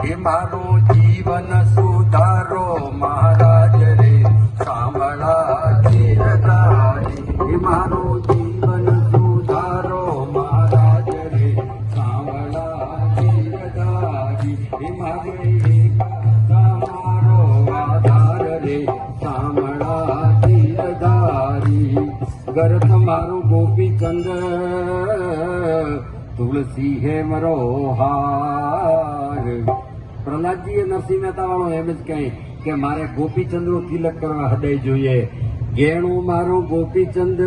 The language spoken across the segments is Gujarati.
હે મારું જીવન સુધારો મહારાજ રે સાંભળા ધીરધારી. હે મારું જીવન સુધારો મહારાજ રે સાંભળા ધીરધારી. હે મારે તમારો આધાર રે સાંભળા ધીરધારી. ઘર તમારું ગોપીચંદ તુલસી હે મરો હાર. પ્રહલાદજીએ નરસિંહ મહેતા વાળો એમ જ કહે કે મારે ગોપીચંદનું તિલક કરવા હૃદય જોઈએ. ગેણું મારું ગોપીચંદ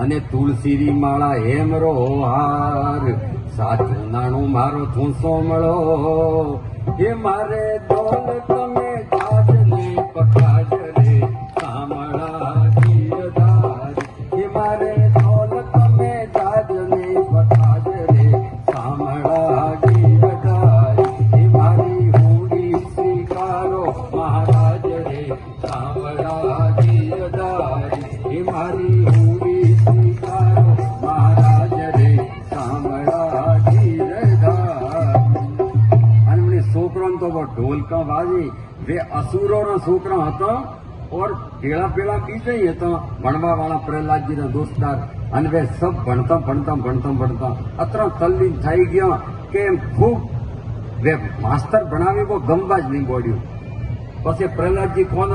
અને તુલસીની માળા હે મરો હાર. સાચું નાણું મારો ધૂંસો મળો. હે મારે દોલત તમે જાજને પખાજ રે સાંભળા ધીરધારી. હે મારે દોલત તમે જાજને પખાજ રે સાંભળા ધીરધારી. હે મારી હુંડી સ્વીકારો મહારાજ રે સાંભળા ધીરધારી. હે મારી હુંડી સ્વીકારો મહારાજ રે સાંભળા ધીરધારી. અને મને છોકરો તો ઢોલકા વાજી वे असुरो नो छोकरो हतो और पेड़ा पेड़ा बीजे ही हतो भणवा वाला प्रहलाद जी ना दोस्तार. अने वे सब भणता भणता भणता भणता अतरा तल्लीन थई गया के खूब वे मास्तर भणावी वो गमवा ज नहीं बोड्યું. પછી પ્રહલાદજી કોણ